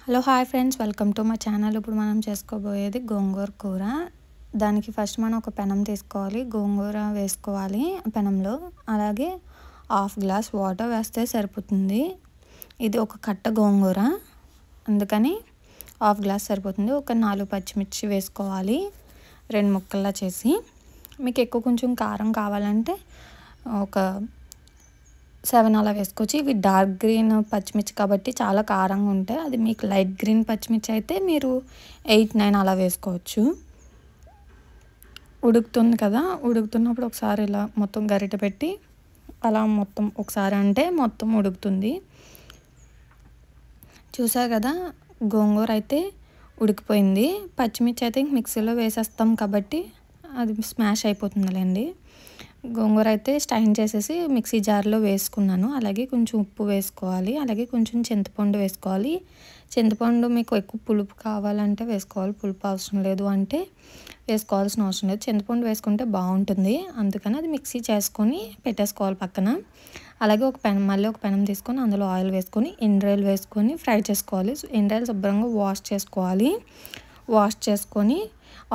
Hello hi friends, welcome to మా channel. ఇప్పుడు మనం చేసుకోబోయేది గోంగూర కూర. దానికి ఫస్ట్ మనం ఒక పెనం తీసుకోవాలి, గోంగూర వేసుకోవాలి పెనంలో. అలాగే హాఫ్ గ్లాస్ వాటర్ వేస్తే సరిపోతుంది. ఇది ఒక కట్ట గోంగూర, అందుకని హాఫ్ గ్లాస్ సరిపోతుంది. ఒక 4 పచ్చిమిర్చి వేసుకోవాలి, 2 ముక్కల్లా చేసి. మీకు ఎక్కువ కొంచెం కారం కావాలంటే ఒక 7 అలా వేసుకోవచ్చు. ఇవి డార్క్ గ్రీన్ పచ్చిమిర్చి కాబట్టి చాలా కారంగా ఉంటాయి. అది మీకు లైట్ గ్రీన్ పచ్చిమిర్చి అయితే మీరు 8, 9 అలా వేసుకోవచ్చు. ఉడుకుతుంది కదా, ఉడుకుతున్నప్పుడు ఒకసారి ఇలా మొత్తం గరిటె పెట్టి అలా మొత్తం ఒకసారి అంటే మొత్తం ఉడుకుతుంది. చూసారు కదా, గోంగూర అయితే ఉడికిపోయింది. పచ్చిమిర్చి అయితే మిక్సీలో వేసేస్తాం కాబట్టి అది స్మాష్ అయిపోతుందిలేండి. గోంగూర అయితే స్టైన్ చేసేసి మిక్సీ జార్లో వేసుకున్నాను. అలాగే కొంచెం ఉప్పు వేసుకోవాలి, అలాగే కొంచెం చింతపండు వేసుకోవాలి. చింతపండు మీకు ఎక్కువ పులుపు కావాలంటే వేసుకోవాలి, పులుపు అవసరం లేదు అంటే వేసుకోవాల్సిన అవసరం లేదు. చింతపండు వేసుకుంటే బాగుంటుంది, అందుకని అది మిక్సీ చేసుకొని పెట్టేసుకోవాలి పక్కన. అలాగే మళ్ళీ ఒక పెనం తీసుకొని అందులో ఆయిల్ వేసుకొని ఎండ్రాయిల్ వేసుకొని ఫ్రై చేసుకోవాలి. ఎండ్రాయిల్ శుభ్రంగా వాష్ చేసుకొని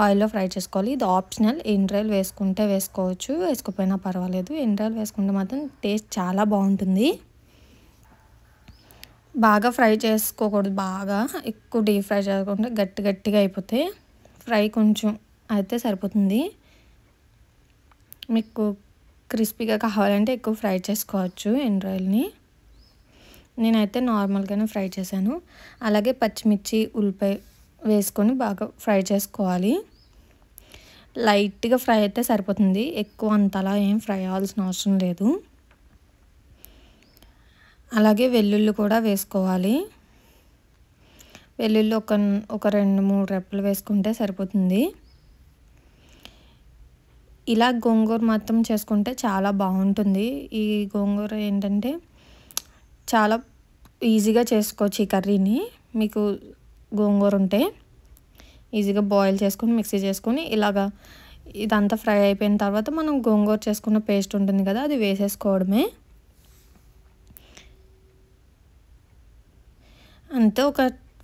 ఆయిల్లో ఫ్రై చేసుకోవాలి. ఇది ఆప్షనల్, ఎండ్రాయిల్ వేసుకుంటే వేసుకోవచ్చు, వేసుకోకపోయినా పర్వాలేదు. ఎండ్రాయిల్ వేసుకుంటే మాత్రం టేస్ట్ చాలా బాగుంటుంది. బాగా ఫ్రై చేసుకోకూడదు, బాగా ఎక్కువ డీప్ ఫ్రై చేయకుండా గట్టిగా అయిపోతే ఫ్రై కొంచెం అయితే సరిపోతుంది. మీకు క్రిస్పీగా కావాలంటే ఎక్కువ ఫ్రై చేసుకోవచ్చు ఎండ్రాయిల్ని. నేనైతే నార్మల్గానే ఫ్రై చేశాను. అలాగే పచ్చిమిర్చి, ఉల్లిపాయ వేసుకొని బాగా ఫ్రై చేసుకోవాలి. లైట్గా ఫ్రై అయితే సరిపోతుంది, ఎక్కువ అంతలా ఏం ఫ్రై అవ్వాల్సిన అవసరం లేదు. అలాగే వెల్లుల్లి కూడా వేసుకోవాలి. వెల్లుల్లి ఒక 2-3 రెప్పలు వేసుకుంటే సరిపోతుంది. ఇలా గోంగూర మాత్రం చేసుకుంటే చాలా బాగుంటుంది. ఈ గోంగూర ఏంటంటే చాలా ఈజీగా చేసుకోవచ్చు ఈ కర్రీని. మీకు గోంగూర ఉంటే ఈజీగా బాయిల్ చేసుకొని మిక్సీ చేసుకొని ఇలాగా ఇదంతా ఫ్రై అయిపోయిన తర్వాత మనం గోంగూర చేసుకున్న పేస్ట్ ఉంటుంది కదా, అది వేసేసుకోవడమే. అంతే, ఒక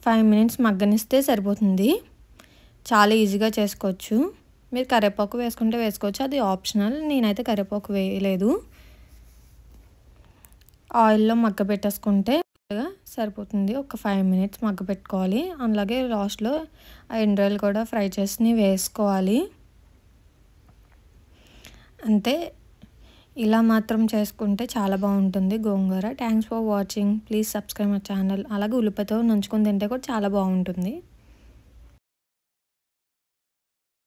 5 మినిట్స్ మగ్గనిస్తే సరిపోతుంది. చాలా ఈజీగా చేసుకోవచ్చు. మీరు కరివేపాకు వేసుకుంటే వేసుకోవచ్చు, అది ఆప్షనల్. నేనైతే కరివేపాకు వేయలేదు. ఆయిల్లో మగ్గ పెట్టేసుకుంటే సరిపోతుంది. ఒక 5 మినిట్స్ మగ్గ పెట్టుకోవాలి. అలాగే లాస్ట్లో ఎండ్రాయిల్ కూడా ఫ్రై చేసి వేసుకోవాలి. అంతే, ఇలా మాత్రం చేసుకుంటే చాలా బాగుంటుంది గోంగూర. Thanks for watching. Please subscribe my channel. అలాగే ఉల్లిపాయతో నంచుకొని తింటే కూడా చాలా బాగుంటుంది.